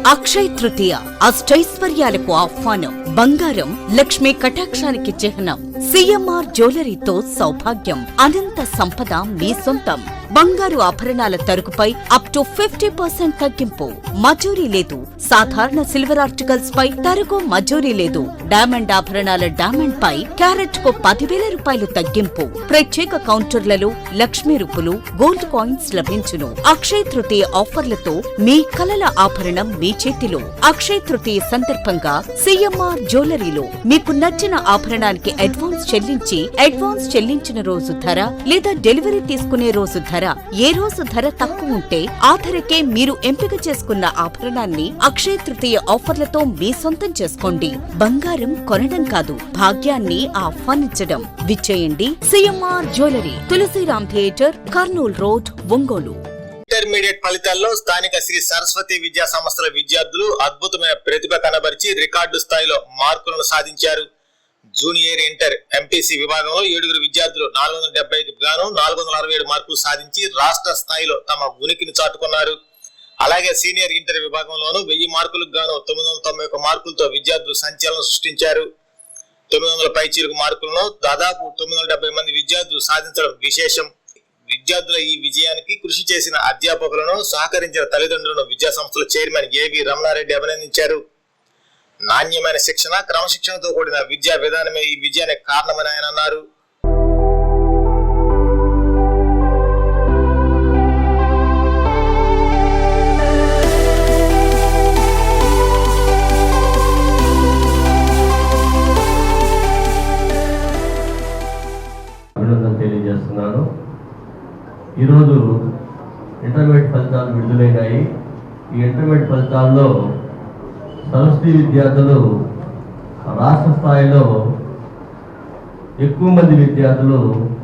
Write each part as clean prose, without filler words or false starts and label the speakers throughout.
Speaker 1: అక్షయ్ తృతీయ అష్టైశ్వర్యాలకు ఆహ్వానం. బంగారం లక్ష్మీ కటాక్షానికి చిహ్నం. సిఎంఆర్ జ్యువెలరీతో సౌభాగ్యం, అనంత సంపద మీ సొంతం. బంగారు ఆభరణాల తరుగుపై అప్ టు 50% తగ్గింపు. మజూరీ లేదు. సాధారణ సిల్వర్ ఆర్టికల్స్ పై తరుగు మజూరీ లేదు. డైమండ్ ఆభరణాల డైమండ్ పై క్యారెట్ కు 10,000 రూపాయలు తగ్గింపు. ప్రత్యేక కౌంటర్లలో లక్ష్మీ రూపులు, గోల్డ్ కాయిన్స్ లభించును. అక్షయ్ తృతీయ ఆఫర్లతో మీ కలల ఆభరణం మీ చేతిలో. అక్షయ్ తృతీయ సందర్భంగా సిఎంఆర్ జ్యువెలరీలో మీకు నచ్చిన ఆభరణానికి అడ్వాన్స్ చెల్లించిన రోజు ధర లేదా డెలివరీ తీసుకునే రోజు ధర, ఏ రోజు ధర తక్కువ ఉంటే ఆ ధరకే మీరు ఎంపిక చేసుకున్న ఆభరణాన్ని అక్షయ్ తృతీయ ఆఫర్లతో మీ సొంతం చేసుకోండి. బంగారం కొనడం కాదు, భాగ్యాన్ని ఆహ్వానించడం. విచ్చేయండి CMR jewellery, Tulasiram theatre, Kurnool road, Ongole.
Speaker 2: Intermediate ఫలితాల్లో స్థానిక శ్రీ సరస్వతి విద్యా సంస్థల విద్యార్థులు అద్భుతమైన ప్రతిభ కనబరిచి రికార్డు స్థాయిలో మార్కులను సాధించారు. జూనియర్ ఇంటర్ ఎంపీసీ విభాగంలో 7 విద్యార్థులు 470కి గాను 467 మార్కులు సాధించి రాష్ట్ర స్థాయిలో తమ ఉనికిని చాటుకున్నారు. అలాగే సీనియర్ ఇంటర్ విభాగంలోనూ 1000 మార్కులకు గాను 991 మార్కులతో విద్యార్థులు సంచలనం సృష్టించారు. 900 పైచీలకు మార్కులను దాదాపు 970 మంది విద్యార్థులు సాధించడం విశేషం. విద్యార్థుల ఈ విజయానికి కృషి చేసిన అధ్యాపకులను, సహకరించిన తల్లిదండ్రులను విద్యా సంస్థల చైర్మన్ ఏవి రమణారెడ్డి అభినందించారు. నాణ్యమైన శిక్షణ, క్రమశిక్షణతో కూడిన విద్యా విధానమే ఈ విజయానికి కారణమని ఆయన అన్నారు.
Speaker 3: అభినందన తెలియజేస్తున్నాను. ఈరోజు ఇంటర్మీడియట్ ఫలితాలు విడుదలైనాయి. ఈ ఇంటర్మీడియట్ ఫలితాల్లో సరస్వతి విద్యార్థులు రాష్ట్ర స్థాయిలో ఎక్కువ మంది విద్యార్థులు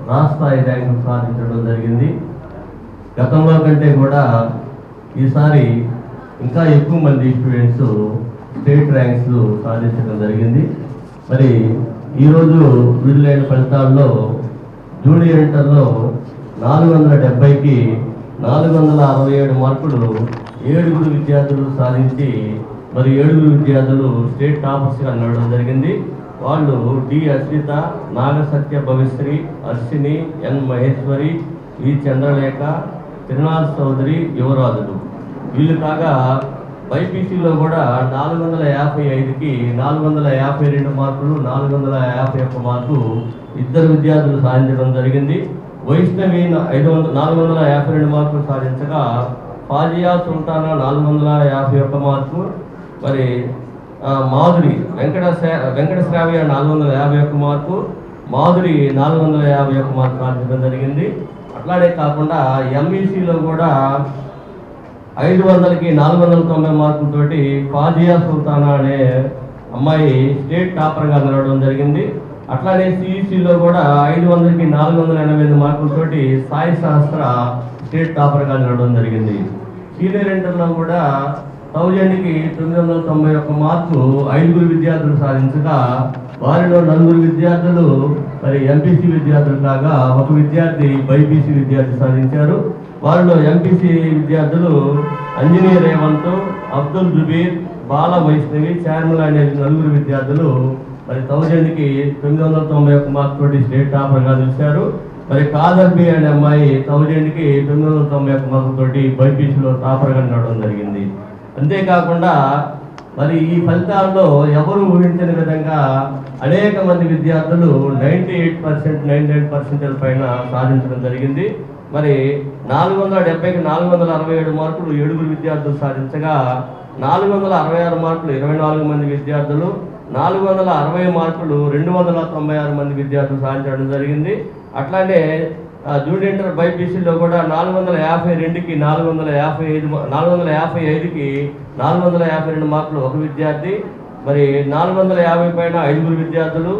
Speaker 3: రాష్ట్ర స్థాయి ర్యాంకులు సాధించడం జరిగింది. గతంలో కంటే కూడా ఈసారి ఇంకా ఎక్కువ మంది స్టూడెంట్స్ స్టేట్ ర్యాంక్స్ సాధించడం జరిగింది. మరి ఈరోజు విడుదలైన ఫలితాల్లో జూనియర్ ఇంటర్లో 470కి 467 మార్కులు 7 విద్యార్థులు సాధించి మరి 7 విద్యార్థులు స్టేట్ టాపర్స్గా నిలవడం జరిగింది. వాళ్ళు డి అశ్విత, నాగసత్య భవిశ్రీ, అశ్విని, ఎన్ మహేశ్వరి, వి చంద్రలేఖ, తిరునాథ్ చౌదరి, యువరాజులు. వీళ్ళు కాగా బైపీసీలో కూడా 455కి 452 మార్కులు, 451 మార్కు 2 విద్యార్థులు సాధించడం జరిగింది. వైష్ణవి 452 మార్కులు సాధించగా ఫాజియా సుల్తానా 451 మార్కు, మరి మాధురి వెంకట శ్రావ్య 451 మార్కు, మాధురి 451 మార్కు సాధించడం జరిగింది. అట్లానే కాకుండా ఎంఈసీలో కూడా 500కి 490 మార్కులతోటి ఫాజియా సుల్తానా అనే అమ్మాయి స్టేట్ టాపర్గా నిలవడం జరిగింది. అట్లానే సిఈసీలో కూడా 500కి 485 మార్కులతోటి సాయి సహస్ర స్టేట్ టాపర్గా నిలవడం జరిగింది. సీనియర్ ఇంటర్లో కూడా 1000కి 991 మార్కులు 5 విద్యార్థులు సాధించగా వారిలో 4 విద్యార్థులు మరి ఎంపీసీ విద్యార్థులు కాగా 1 విద్యార్థి బైపీసీ విద్యార్థి సాధించారు. వారిలో ఎంపీసీ విద్యార్థులు అంజనీయ రేవంత్, అబ్దుల్ జుబీర్, బాల వైష్ణవి, చార్మల అనే 4 విద్యార్థులు మరి 1000కి 991 మార్కులతోటి స్టేట్ టాపర్గా నిలిచారు. మరి కాదర్బి అనే అమ్మాయి 1000కి 991 మార్కులతోటి బైపీసీలో టాపర్గా నిలవడం జరిగింది. అంతేకాకుండా మరి ఈ ఫలితాల్లో ఎవరు ఊహించని విధంగా అనేక మంది విద్యార్థులు 98% పైన సాధించడం జరిగింది. మరి 470కి 467 మార్కులు 7 విద్యార్థులు సాధించగా 466 మార్కులు 24 మంది విద్యార్థులు, 460 మార్కులు 296 మంది విద్యార్థులు సాధించడం జరిగింది. అట్లానే జూనియర్ ఇంటర్ బైపీసీలో కూడా 452కి 455కి 452 మార్కులు 1 విద్యార్థి, మరి 450 పైన 5 విద్యార్థులు,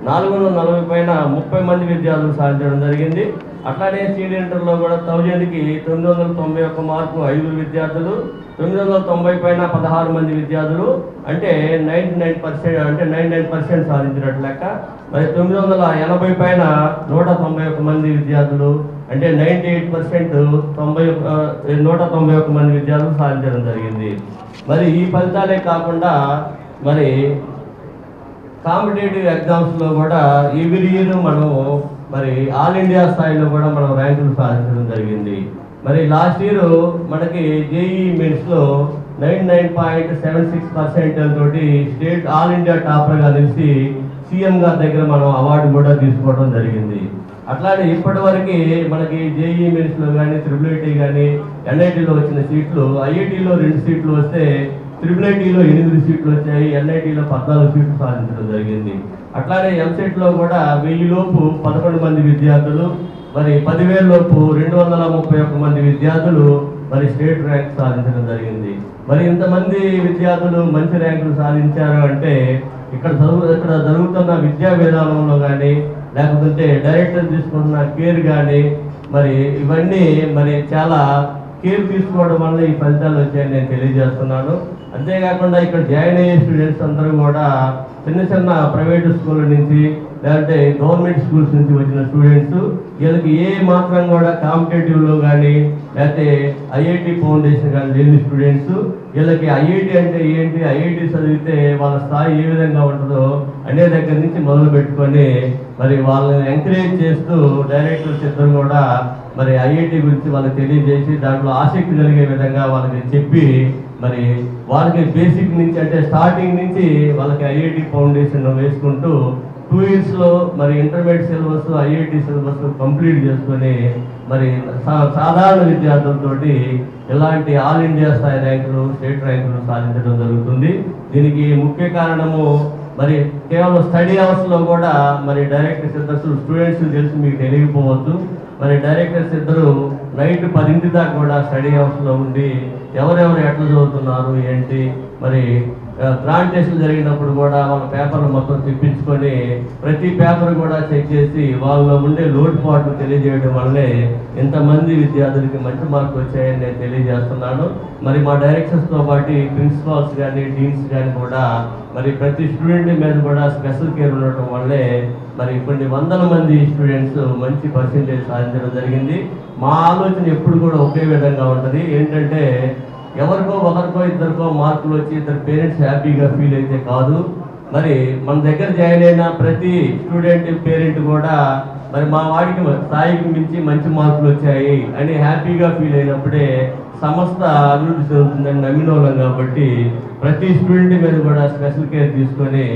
Speaker 3: 440 పైన 30 మంది విద్యార్థులు సాధించడం జరిగింది. అట్లానే సీనియర్ ఇంటర్లో కూడా 1000కి 991 మార్కు 5 విద్యార్థులు, 990 పైన 16 మంది విద్యార్థులు, అంటే 99% సాధించినట్లు లెక్క. మరి 980 పైన 191 మంది విద్యార్థులు, అంటే 98% 191 మంది విద్యార్థులు సాధించడం జరిగింది. మరి ఈ ఫలితాలే కాకుండా మరి కాంపిటేటివ్ ఎగ్జామ్స్లో కూడా ఎవ్రీ ఇయర్ మనం మరి ఆల్ ఇండియా స్థాయిలో కూడా మనం ర్యాంకులు సాధించడం జరిగింది. మరి లాస్ట్ ఇయర్ మనకి జేఈ మెయిన్స్లో 99.76% తోటి స్టేట్ ఆల్ ఇండియా టాపర్గా నిలిచి సీఎం గారి దగ్గర మనం అవార్డు కూడా తీసుకోవడం జరిగింది. అట్లానే ఇప్పటి వరకు మనకి జేఈ మెయిన్స్లో కానీ IIIT కానీ NITలో వచ్చిన సీట్లు, IITలో 2 సీట్లు వస్తే IIITలో 8 సీట్లు వచ్చాయి, NITలో 14 సీట్లు సాధించడం జరిగింది. అట్లానే ఎంసెట్లో కూడా 1000 లోపు 11 మంది విద్యార్థులు, మరి 10,000 లోపు 231 మంది విద్యార్థులు మరి స్టేట్ ర్యాంక్ సాధించడం జరిగింది. మరి ఇంతమంది విద్యార్థులు మంచి ర్యాంకులు సాధించారు అంటే ఇక్కడ జరుగుతున్న విద్యా విధానంలో కానీ లేకపోతే డైరెక్టర్ తీసుకుంటున్న కేర్ కానీ మరి ఇవన్నీ మరి చాలా కేర్ తీసుకోవడం వల్ల ఈ ఫలితాలు వచ్చాయని నేను తెలియజేస్తున్నాను. అంతేకాకుండా ఇక్కడ జాయిన్ అయ్యే స్టూడెంట్స్ అందరూ కూడా చిన్న చిన్న ప్రైవేట్ స్కూళ్ళ నుంచి లేదంటే గవర్నమెంట్ స్కూల్స్ నుంచి వచ్చిన స్టూడెంట్స్, వీళ్ళకి ఏ మాత్రం కూడా కాంపిటేటివ్లో కానీ లేకపోతే IIT ఫౌండేషన్ కానీ లేని స్టూడెంట్స్, వీళ్ళకి IIT అంటే ఏంటి, IIT చదివితే వాళ్ళ స్థాయి ఏ విధంగా ఉంటుందో అనే దగ్గర నుంచి మొదలు పెట్టుకొని మరి వాళ్ళని ఎంకరేజ్ చేస్తూ డైరెక్టర్స్ ఇద్దరు కూడా మరి IIT గురించి వాళ్ళకి తెలియజేసి దాంట్లో ఆసక్తి కలిగే విధంగా వాళ్ళకి చెప్పి మరి వాళ్ళకి బేసిక్ నుంచి అంటే స్టార్టింగ్ నుంచి వాళ్ళకి IIT ఫౌండేషన్ వేసుకుంటూ 2 yearsలో మరి intermediate syllabus IIT syllabus complete చేసుకొని మరి సాధారణ విద్యార్థులతోటి ఇలాంటి ఆల్ ఇండియా స్థాయి ర్యాంకులు, స్టేట్ ర్యాంకులు సాధించడం జరుగుతుంది. దీనికి ముఖ్య కారణము మరి కేవలం స్టడీ అవర్స్లో కూడా మరి డైరెక్టర్స్ ఇద్దరు స్టూడెంట్స్ తెలిసి మీకు తెలియకపోవచ్చు. మరి డైరెక్టర్స్ ఇద్దరు నైట్ 10 దాకా కూడా స్టడీ అవర్స్లో ఉండి ఎవరెవరు ఎట్లా చదువుతున్నారు ఏంటి, మరి గ్రాండ్ టెస్టులు జరిగినప్పుడు కూడా వాళ్ళ పేపర్లు మొత్తం తెప్పించుకొని ప్రతి పేపర్ కూడా చెక్ చేసి వాళ్ళలో ఉండే లోటుపాట్లు తెలియజేయడం వల్లే ఇంతమంది విద్యార్థులకి మంచి మార్కులు వచ్చాయని నేను తెలియజేస్తున్నాను. మరి మా డైరెక్టర్స్తో పాటు ప్రిన్సిపాల్స్ కానీ డీన్స్ కానీ కూడా మరి ప్రతి స్టూడెంట్ మీద కూడా స్పెషల్ కేర్ ఉండటం వల్లే మరి కొన్ని వందల మంది స్టూడెంట్స్ మంచి పర్సెంటేజ్ సాధించడం జరిగింది. మా ఆలోచన ఎప్పుడు కూడా ఒకే విధంగా ఉంటుంది, ఏంటంటే ఎవరికో ఒకరికో ఇద్దరికో మార్కులు వచ్చి ఇద్దరు పేరెంట్స్ హ్యాపీగా ఫీల్ అయితే కాదు, మరి మన దగ్గర జాయిన్ అయిన ప్రతి స్టూడెంట్ పేరెంట్ కూడా మరి మా వాడికి స్థాయికి మించి మంచి మార్కులు వచ్చాయి అని హ్యాపీగా ఫీల్ అయినప్పుడే సంస్థ అభివృద్ధి చెందుతుందని నమ్మినోళ్ళం. కాబట్టి ప్రతి స్టూడెంట్ మీద కూడా స్పెషల్ కేర్ తీసుకొని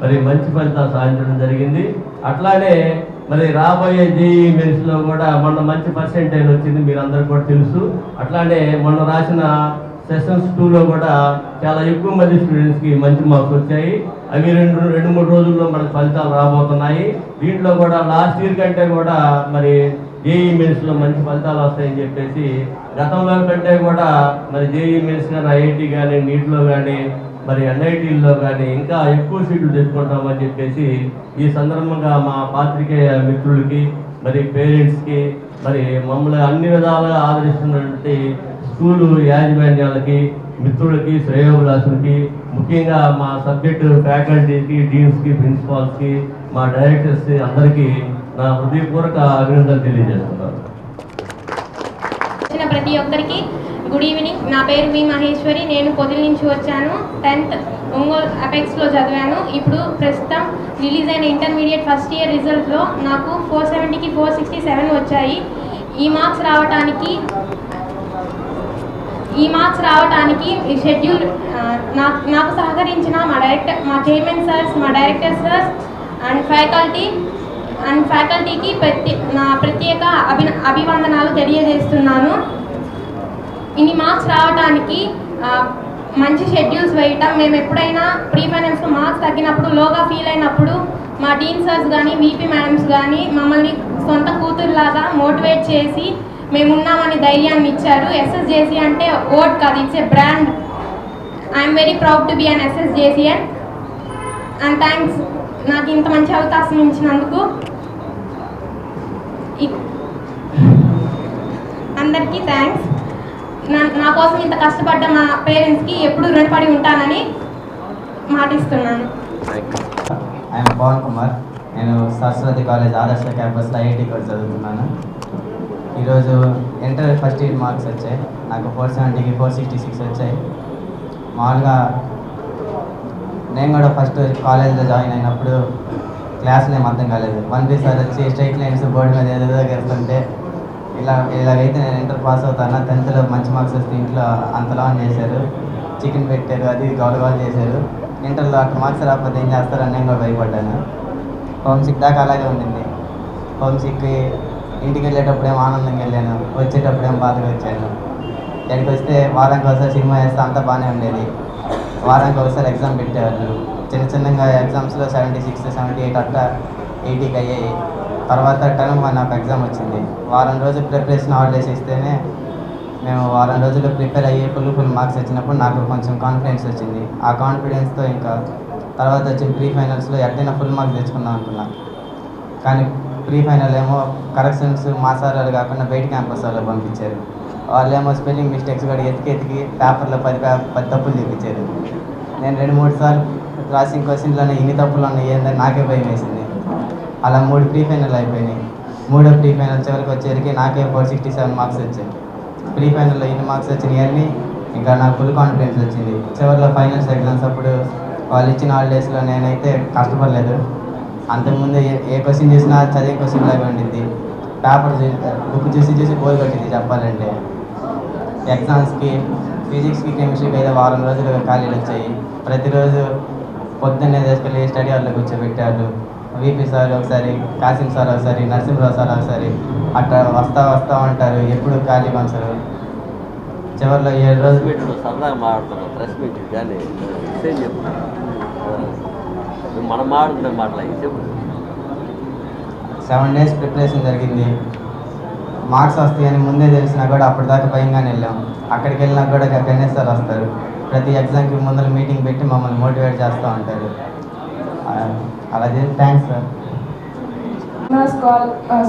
Speaker 3: మరి మంచి ఫలితాలు సాధించడం జరిగింది. అట్లానే మరి రాబోయే జేఈ మెయిన్స్లో కూడా మొన్న మంచి పర్సెంటేజ్ వచ్చింది, మీరు అందరికీ కూడా తెలుసు. అట్లానే మొన్న రాసిన సెషన్స్ 2లో కూడా చాలా ఎక్కువ మంది స్టూడెంట్స్కి మంచి మార్క్స్ వచ్చాయి. అవి 2-3 రోజుల్లో మనకు ఫలితాలు రాబోతున్నాయి. దీంట్లో కూడా లాస్ట్ ఇయర్ కంటే కూడా మరి జేఈ మెయిన్స్లో మంచి ఫలితాలు వస్తాయని చెప్పేసి గతంలో కంటే కూడా మరి జేఈ మెయిన్స్ కానీ IIT కానీ నీట్లో కానీ మరి NITలో కానీ ఇంకా ఎక్కువ సీట్లు తెచ్చుకుంటామని చెప్పేసి ఈ సందర్భంగా మా పాత్రికేయ మిత్రులకి మరి పేరెంట్స్కి మరి మమ్మల్ని అన్ని విధాలుగా ఆదరిస్తున్నటువంటి స్కూలు యాజమాన్యాలకి, మిత్రులకి, శ్రేయోభిలాషులకి, ముఖ్యంగా మా సబ్జెక్టు ఫ్యాకల్టీకి, డీన్స్కి, ప్రిన్సిపాల్స్కి, మా డైరెక్టర్స్ అందరికీ నా హృదయపూర్వక అభినందనలు తెలియజేస్తున్నాను.
Speaker 4: ప్రతి ఒక్కరికి గుడ్ ఈవినింగ్. నా పేరు వి మహేశ్వరి. నేను పొదిలి నుంచి వచ్చాను. 10th ఒంగోలు అపెక్స్లో చదివాను. ఇప్పుడు ప్రస్తుతం రిలీజ్ అయిన ఇంటర్మీడియట్ ఫస్ట్ ఇయర్ రిజల్ట్లో నాకు 470కి 467 వచ్చాయి. ఈ మార్క్స్ రావడానికి షెడ్యూల్ నాకు సహకరించిన మా చైర్మన్ సార్స్, మా డైరెక్టర్ సార్స్ అండ్ ఫ్యాకల్టీకి నా ప్రత్యేక అభివందనాలు తెలియజేస్తున్నాను. ఇన్ని మార్క్స్ రావడానికి మంచి షెడ్యూల్స్ వేయటం, మేము ఎప్పుడైనా ప్రీ ఫైనల్స్లో మార్క్స్ తగ్గినప్పుడు, లోగా ఫీల్ అయినప్పుడు మా డీన్ సార్స్ కానీ వీపీ మేడమ్స్ కానీ మమ్మల్ని సొంత కూతురులాగా మోటివేట్ చేసి మేమున్నామని ధైర్యాన్ని ఇచ్చారు. SSJC అంటే ఓట్ కాదు, it's a brand. I'm very proud to be an SSJCN and thanks నాకు ఇంత మంచి అవకాశం ఇచ్చినందుకు. అందరికీ థ్యాంక్స్. నా కోసం ఇంత కష్టపడ్డ మా పేరెంట్స్కి ఎప్పుడు రుణపడి ఉంటానని మాటిస్తున్నాను.
Speaker 5: ఐఎమ్ పవన్ కుమార్. నేను సరస్వతి కాలేజ్ ఆదర్శ క్యాంపస్లో IIT కోర్స్ చదువుతున్నాను. ఈరోజు ఇంటర్ ఫస్ట్ ఇయర్ మార్క్స్ వచ్చాయి. నాకు 470కి 466 వచ్చాయి. మామూలుగా నేను కూడా ఫస్ట్ కాలేజ్లో జాయిన్ అయినప్పుడు క్లాస్లో ఏం అర్థం కాలేదు. 1B సార్ వచ్చి స్ట్రైట్ లైన్స్ బోర్డు మీద ఏదేదో వేస్తుంటే ఇలాగైతే నేను ఇంటర్ పాస్ అవుతాను. 10th మంచి మార్క్స్ వస్తే ఇంట్లో అంతలా చేశారు, చికెన్ పెట్టారు, అది గౌరవాలు చేశారు. ఇంటర్లో అక్కడ మార్క్స్ రాకపోతే ఏం చేస్తారని నేను కూడా భయపడ్డాను. హోమ్సిక్ దాకా అలాగే ఉండింది. హోమ్సిక్కి ఇంటికి వెళ్ళేటప్పుడు ఏమో ఆనందంగా వెళ్ళాను, వచ్చేటప్పుడు ఏమో బాధగా వచ్చాను. ఇక్కడికి వస్తే వారానికి ఒకసారి సినిమా వేస్తే అంతా బాగానే ఉండేది. వారానికి ఒకసారి ఎగ్జామ్ పెట్టేవాళ్ళు. చిన్నగా ఎగ్జామ్స్లో 76, 78 అట్లా 80కి అయ్యాయి. తర్వాత టర్మ్ 1 నాకు ఎగ్జామ్ వచ్చింది. వారం రోజులు ప్రిపరేషన్ హాలిడేస్ ఇస్తేనే మేము వారం రోజులు ప్రిపేర్ అయ్యి ఫుల్ మార్క్స్ వచ్చినప్పుడు నాకు కొంచెం కాన్ఫిడెన్స్ వచ్చింది. ఆ కాన్ఫిడెన్స్తో ఇంకా తర్వాత వచ్చిన ప్రీ ఫైనల్స్లో ఎట్టైనా ఫుల్ మార్క్స్ తెచ్చుకుందాం అనుకున్నాను. కానీ ప్రీ ఫైనల్ ఏమో కరెక్షన్స్ మా సార్ వాళ్ళు కాకుండా బయట క్యాంపస్ వాళ్ళు పంపించారు. వాళ్ళేమో స్పెల్లింగ్ మిస్టేక్స్ కూడా ఎతికి పేపర్లో 10 తప్పులు చూపించారు. నేను 2-3 సార్లు రాసిన క్వశ్చన్లోనే ఇన్ని తప్పులు ఉన్నాయి ఏంటని నాకే భయం వేసింది. అలా 3 ప్రీ ఫైనల్ అయిపోయినాయి. 3వ ప్రీ ఫైనల్ చివరికి వచ్చేసరికి నాకే 467 మార్క్స్ వచ్చాయి. ప్రీ ఫైనల్లో ఇన్ని మార్క్స్ వచ్చినాయని ఇంకా నాకు ఫుల్ కాన్ఫిడెన్స్ వచ్చింది. చివరిలో ఫైనల్స్ ఎగ్జామ్స్ అప్పుడు వాళ్ళు ఇచ్చిన హాలిడేస్లో నేనైతే కష్టపడలేదు. అంతకుముందు ఏ క్వశ్చన్ చూసినా చదివే క్వశ్చన్ లాగా ఉండింది. పేపర్ బుక్ చూసి బోర్ కొట్టింది చెప్పాలంటే. ఎగ్జామ్స్కి ఫిజిక్స్కి కెమిస్ట్రీకి అయితే వారం రోజులు ఖాళీలు వచ్చాయి. ప్రతిరోజు పొద్దున్నే తీసుకెళ్ళి స్టడీ హాల్లో కూర్చోబెట్టారు. VP సార్ ఒకసారి, కాసిం సార్ ఒకసారి, నరసింహరావు సార్ ఒకసారి అట్లా వస్తూ ఉంటారు. ఎప్పుడు ఖాళీగా ఉంచారు. చివరిలో 7 రోజులు
Speaker 6: సరదాగా మాట్లాడుతున్నాం. ప్రెస్ మీట్ కానీ సేమ్ చెప్తున్నాం. మనం మాట్లాడుతున్నాం మాట్లాడి చెప్పు.
Speaker 5: 7 days ప్రిపరేషన్ జరిగింది. మార్క్స్ వస్తాయని ముందే తెలిసినా కూడా అప్పటిదాకా భయంగానే వెళ్ళాం. అక్కడికి వెళ్ళినా కూడా గణేష్ సార్ వస్తారు. ప్రతి ఎగ్జామ్కి ముందర మీటింగ్ పెట్టి మమ్మల్ని మోటివేట్ చేస్తూ ఉంటారు. అలా చేసి థ్యాంక్స్ సార్.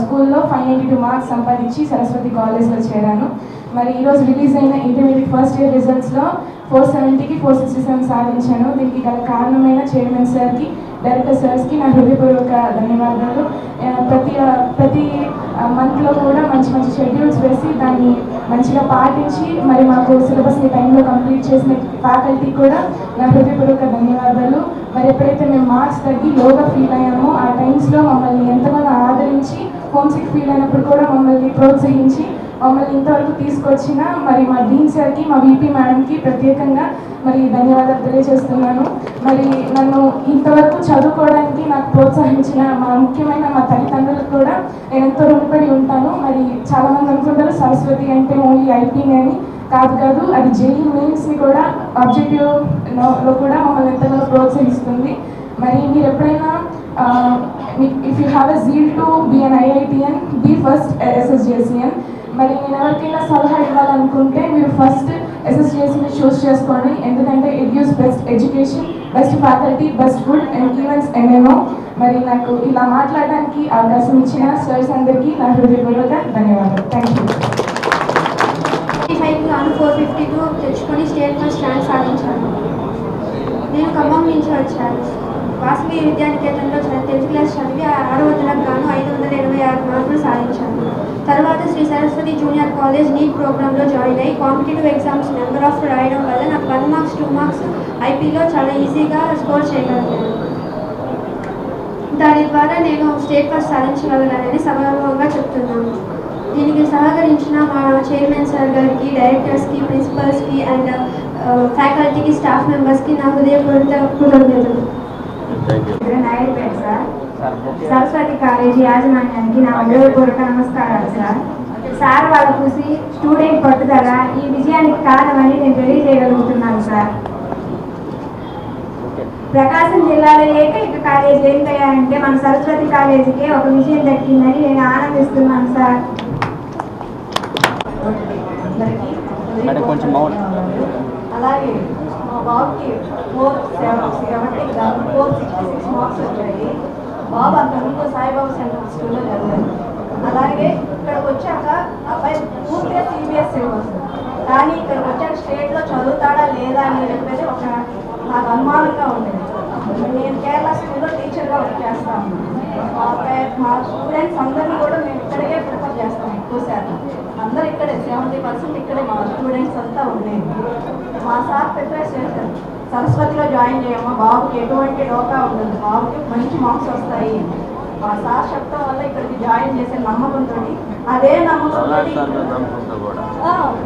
Speaker 7: స్కూల్లో 592 మార్క్స్ సంపాదించి సరస్వతి కాలేజ్లో చేరాను. మరి ఈరోజు రిలీజ్ అయిన ఇంటర్మీడియట్ ఫస్ట్ ఇయర్ రిజల్ట్స్లో 470కి 467 సాధించాను. దీనికి గల కారణమైన చైర్మన్ సార్కి, డైరెక్టర్ సార్స్కి నా హృదయపూర్వక ధన్యవాదాలు. ప్రతి మంత్లో కూడా మంచి షెడ్యూల్స్ వేసి దాన్ని మంచిగా పాటించి మరి మాకు సిలబస్ని టైంలో కంప్లీట్ చేసిన ఫ్యాకల్టీ కూడా నా హృదయపూర్వక ధన్యవాదాలు. మరి ఎప్పుడైతే మేము మార్క్స్ తగ్గి లోగా ఫీల్ అయ్యామో ఆ టైమ్స్లో మమ్మల్ని ఎంతగానో ఆదరించి, హోమ్సిక్ ఫీల్ అయినప్పుడు కూడా మమ్మల్ని ప్రోత్సహించి మమ్మల్ని ఇంతవరకు తీసుకొచ్చిన మరి మా డీన్ సార్కి, మా VP మేడంకి ప్రత్యేకంగా మరి ధన్యవాదాలు తెలియజేస్తున్నాను. మరి నన్ను ఇంతవరకు చదువుకోవడానికి నాకు ప్రోత్సహించిన ముఖ్యమైన మా తల్లిదండ్రులకు కూడా నేను ఎంతో రుణపడి ఉంటాను. మరి చాలామంది అనుకుంటారు సరస్వతి అంటే ఓన్లీ ఐపీని అని. కాదు, అది JEE మెయిన్స్ని కూడా ఆబ్జెక్టివ్లో కూడా మమ్మల్ని ఎంతగానో ప్రోత్సహిస్తుంది. మరి మీరు ఎప్పుడైనా if you have a zeal to be an IITian, be first SSJCN. మరి నేను ఎవరికైనా సలహా ఇవ్వాలనుకుంటే మీరు ఫస్ట్ SSJCని చూస్ చేసుకోండి. ఎందుకంటే it gives best education, best faculty, best food and events ఎన్నెన్నో. మరి నాకు ఇలా మాట్లాడడానికి అవకాశం ఇచ్చిన సర్స్ అందరికీ నా హృదయపూర్వక ధన్యవాదాలు. Thank you.
Speaker 8: 452 తెచ్చుకొని స్టేట్ ఫస్ట్ ర్యాంక్ సాధించాను. నేను ఖమ్మం నుంచి వచ్చాను. వాసవి విద్యానికేతన్లో 10th క్లాస్ చదివి 600లకు గాను 586 మార్కులు సాధించాను. తర్వాత Sri Saraswati junior college NEET ప్రోగ్రాంలో జాయిన్ అయ్యి కాంపిటేటివ్ ఎగ్జామ్స్ నెంబర్ ఆఫ్ రాయడం వల్ల నాకు 1 మార్క్స్ 2 మార్క్స్ ఐపీలో చాలా ఈజీగా స్కోర్ చేయగలిగాను. దాని ద్వారా నేను స్టేట్ ఫస్ట్ సాధించగలనని సగర్వంగా చెప్తున్నాను. దీనికి సహకరించిన మా చైర్మన్ సార్ గారికి, డైరెక్టర్స్కి, ప్రిన్సిపల్స్కి అండ్ ఫ్యాకల్టీకి, స్టాఫ్ మెంబర్స్కి నా హృదయపూర్వక కృతజ్ఞతలు.
Speaker 7: నాయుడుపేట సార్, సరస్వతి కాలేజీ యాజమాన్యానికి నా హృదయపూర్వక నమస్కారాలు సార్. సార్ వాళ్ళ చూసి స్టూడెంట్ పట్టుదల ఈ విజయానికి కారణమని నేను తెలియజేయగలుగుతున్నాను సార్. ప్రకాశం జిల్లాలో ఏకైక కాలేజీ ఏంటయ్యా అంటే మన సరస్వతి కాలేజీకి ఒక విజయం దక్కిందని నేను ఆనందిస్తున్నాను సార్. అలాగే మా బాబుకి 466 మార్క్స్ వచ్చాయి. బాబు అంతకుముందు సాయిబాబా సెంట్రల్ స్కూల్లో చదివారు. అలాగే ఇక్కడికి వచ్చాక అబ్బాయి పూర్తిగా CBSE వస్తుంది. కానీ ఇక్కడికి వచ్చాక స్టేట్లో చదువుతాడా లేదా అని చెప్పేది ఒక నాకు అనుమానంగా ఉండేది. నేను కేరళ స్కూల్లో టీచర్గా వర్క్ చేస్తాను. మా స్టూడెంట్స్ అందరినీ కూడా మేము ఇక్కడికే ప్రిఫర్
Speaker 8: చేస్తాం ఎక్కువ శాతం. అందరు ఇక్కడే 70% ఇక్కడే మా స్టూడెంట్స్ అంతా ఉండేది. మా సార్ ప్రిపేర్ చేశారు, సరస్వతిలో జాయిన్ చేయమ్మా, బాబుకి ఎటువంటి డోకా ఉండదు, బాబుకి మంచి మార్క్స్ వస్తాయి. మా సార్ చెప్పడం వల్ల ఇక్కడికి జాయిన్ చేసే నమ్మకంతో, అదే నమ్మకంతో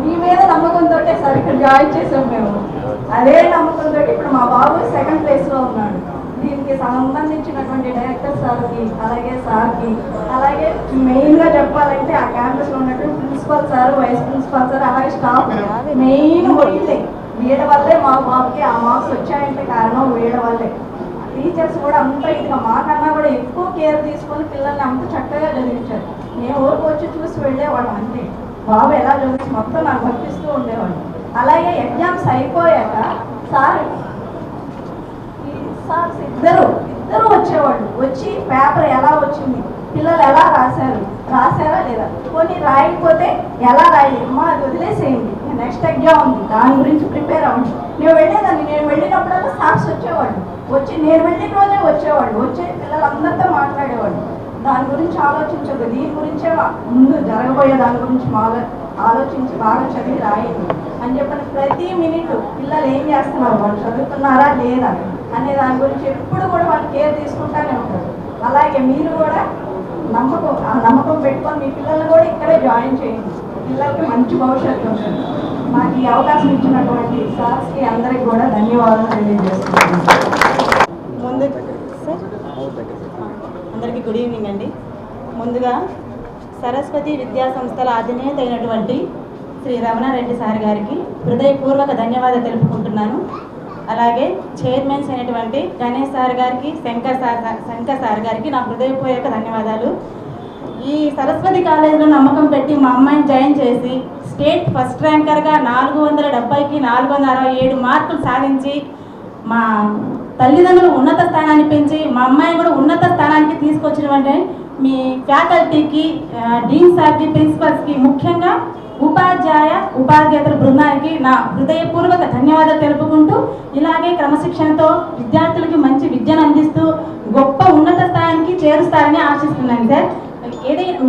Speaker 8: మీ మీద నమ్మకంతో సార్ ఇక్కడ జాయిన్ చేసాం మేము. అదే నమ్మకంతో ఇప్పుడు మా బాబు 2nd ప్లేస్లో ఉన్నాడు. దీనికి సంబంధించినటువంటి డైరెక్టర్ సార్కి, అలాగే సార్కి, అలాగే మెయిన్గా చెప్పాలంటే ఆ క్యాంపస్లో ఉన్నటువంటి principal sir, vice principal sir, అలాగే స్టాఫ్ మెయిన్ వీళ్ళే. వీళ్ళ వల్లే మా బాబుకి ఆ మార్క్స్ వచ్చాయంటే కారణం వీళ్ళ వల్లే. టీచర్స్ కూడా అంత ఇదిగా మాకన్నా కూడా ఎక్కువ కేర్ తీసుకొని పిల్లల్ని అంత చక్కగా చదివించారు. మేము ఊరికి వచ్చి చూసి వెళ్ళేవాళ్ళం అంతే. బాబు ఎలా చదివించి మొత్తం నాకు పంపిస్తూ ఉండేవాళ్ళు. అలాగే ఎగ్జామ్స్ అయిపోయాక సార్స్ ఇద్దరు వచ్చేవాళ్ళు. వచ్చి పేపర్ ఎలా వచ్చింది, పిల్లలు ఎలా రాశారా లేదా, కొన్ని రాయకపోతే ఎలా రాయలేదు, అమ్మా అది వదిలేసేయండి, నెక్స్ట్ ఎగ్జామ్ ఉంది దాని గురించి ప్రిపేర్ అవ్వండి. నేను వెళ్ళేదాన్ని, నేను వెళ్ళినప్పుడల్లా సార్స్ వచ్చేవాళ్ళు. వచ్చి నేను వెళ్ళిన రోజే వచ్చేవాళ్ళు. వచ్చే పిల్లలందరితో మాట్లాడేవాళ్ళు. దాని గురించి ఆలోచించదు, దీని గురించే ముందు జరగబోయే దాని గురించి ఆలోచించి బాగా చదివి రాయండి అని చెప్పిన ప్రతి మినిట్ పిల్లలు ఏం చేస్తున్నారు, వాళ్ళు చదువుతున్నారా లేదా అనే దాని గురించి ఎప్పుడు కూడా వాళ్ళు కేర్ తీసుకుంటానే ఉంటారు. అలాగే మీరు కూడా నమ్మకం పెట్టుకొని మీ పిల్లల్ని కూడా ఇక్కడే జాయిన్ చేయండి. పిల్లలకి మంచి భవిష్యత్తు ఉంటుంది. మాకు ఈ అవకాశం ఇచ్చినటువంటి సార్స్కి అందరికి కూడా ధన్యవాదాలు తెలియజేస్తున్నాను.
Speaker 9: అందరికీ గుడ్ ఈవినింగ్ అండి. ముందుగా సరస్వతి విద్యా సంస్థల అధినేత అయినటువంటి శ్రీ రమణారెడ్డి సార్ గారికి హృదయపూర్వక ధన్యవాదాలు తెలుపుకుంటున్నాను. అలాగే చైర్మన్స్ అయినటువంటి గణేష్ సార్ గారికి, శంకర్ సార్ గారికి నా హృదయపూర్వక ధన్యవాదాలు. ఈ సరస్వతి కాలేజీలో నమ్మకం పెట్టి మా అమ్మాయిని జాయిన్ చేసి స్టేట్ ఫస్ట్ ర్యాంకర్గా 470కి 467 మార్కులు సాధించి మా తల్లిదండ్రులు ఉన్నత స్థానాన్ని పెంచి మా అమ్మాయిని కూడా ఉన్నత స్థానానికి తీసుకొచ్చినటువంటి మీ ఫ్యాకల్టీకి, డీన్ సార్కి, ప్రిన్సిపల్స్కి, ముఖ్యంగా ఉపాధ్యాయేతర బృందానికి నా హృదయపూర్వక ధన్యవాదాలు తెలుపుకుంటూ, ఇలాగే క్రమశిక్షణతో విద్యార్థులకి మంచి విద్యను అందిస్తూ గొప్ప ఉన్నత స్థానానికి చేరుస్తారని ఆశిస్తున్నాను సార్.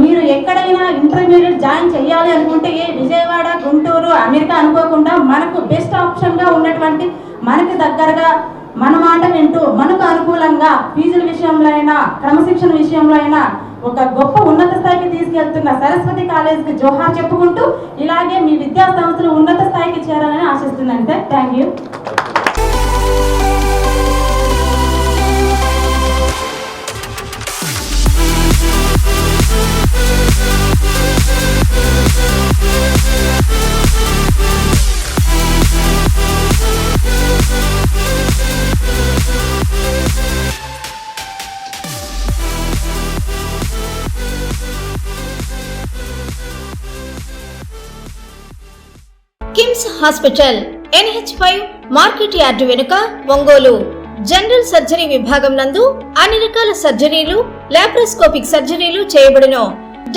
Speaker 9: మీరు ఎక్కడైనా ఇంటర్మీడియట్ జాయిన్ చేయాలి అనుకుంటే విజయవాడ, గుంటూరు, అమెరికా అనుకోకుండా మనకు బెస్ట్ ఆప్షన్గా ఉన్నటువంటి, మనకు దగ్గరగా మన మాట వింటూ మనకు అనుకూలంగా ఫీజుల విషయంలో అయినా క్రమశిక్షణ విషయంలో అయినా ఒక గొప్ప ఉన్నత స్థాయికి తీసుకెళ్తున్న సరస్వతి కాలేజ్కి జోహార్ చెప్పుకుంటూ, ఇలాగే మీ విద్యా సంస్థలు ఉన్నత స్థాయికి చేరాలని ఆశిస్తున్నాను sir. Thank you.
Speaker 10: KIMS hospital NH5 market yard వెనుక, ఒంగోలు. జనరల్ సర్జరీ విభాగం నందు అన్ని రకాల సర్జరీలు, లాప్రోస్కోపిక్ సర్జరీలు చేయబడును.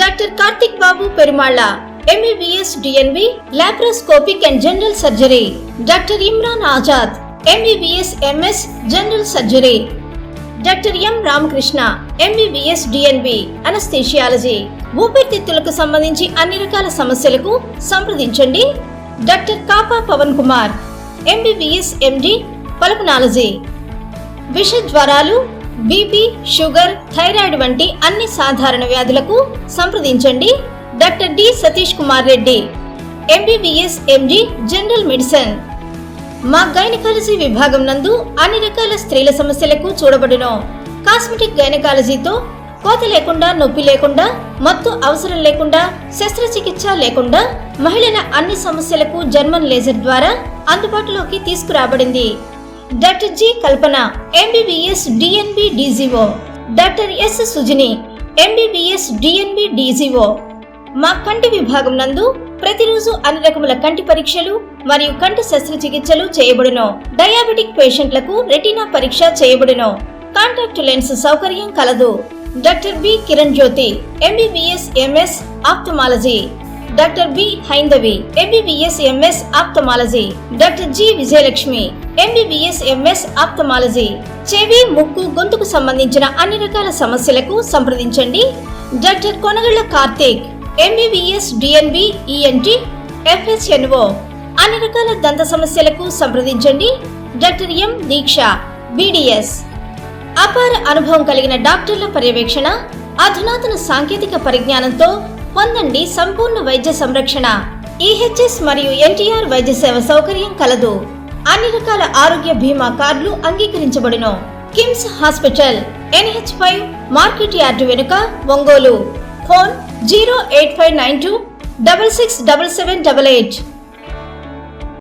Speaker 10: Doctor Karthik Babu Perumalla MBBS DNB laparoscopic and general surgery. Doctor Imran Azad MBBS MS general surgery. Doctor M Ramakrishna MBBS DNB anaesthesiology. ఊపిరితిత్తులకు సంబంధించి అన్ని రకాల సమస్యలకు సంప్రదించండి. Doctor Kapa Pavan Kumar MBBS MD pulmonology. విష జ్వరాలు, బీపీ, షుగర్, థైరాయిడ్ వంటి అన్ని సాధారణ వ్యాధులకు సంప్రదించండి. Doctor D Satish Kumar Reddy MBBS MD general medicine. మా గైనకాలజీ విభాగం నందు అన్ని రకాల స్త్రీల సమస్యలకు చూడబడును. కాస్మెటిక్ గైనకాలజీతో కోత లేకుండా, నొప్పి లేకుండా, మత్తు అవసరం లేకుండా, శస్త్రచికిత్స లేకుండా మహిళల అన్ని సమస్యలకు జర్మన్ లేజర్ ద్వారా అందుబాటులోకి తీసుకురాబడింది. డాక్టర్ జి కల్పన MBBS DNB DGO. Doctor yes Sujini MBBS DNB DGO. మా కంటి విభాగం నందు ప్రతిరోజు అన్ని రకముల కంటి పరీక్షలు మరియు కంటి శస్త్రచికిత్సలు చేయబడును. డయాబెటిక్ పేషెంట్లకు రెటీనా పరీక్ష చేయబడును. కాంటాక్ట్ లెన్స్ సౌకర్యం కలదు. Doctor B Kiran Jyothi MBBS MS ophthalmology. Doctor B Haindavi MBBS MS ophthalmology. Doctor G Vijayalakshmi MBBS MS ophthalmology. చెవి, ముక్కు, గొంతుకు సంబంధించిన అన్ని రకాల సమస్యలకు సంప్రదించండి. Doctor Konagalla Karthik MBBS DNB ENT FHNO. అన్ని రకాల దంత సమస్యలకు సంప్రదించండి డాక్టర్ ఎం దీక్ష BDS. అపార అనుభవం కలిగిన డాక్టర్ల పర్యవేక్షణ, అధునాతన సాంకేతిక పరిజ్ఞానంతో పొందండి సంపూర్ణ వైద్య సంరక్షణ. EHS మరియు NTR వైద్య సేవ సౌకర్యం కలదు. అన్ని రకాల ఆరోగ్య బీమా కార్డులు అంగీకరించబడును. KIMS hospital NH5 market yard వెనుక, ఒంగోలు. ఫోన్ 08592 667788.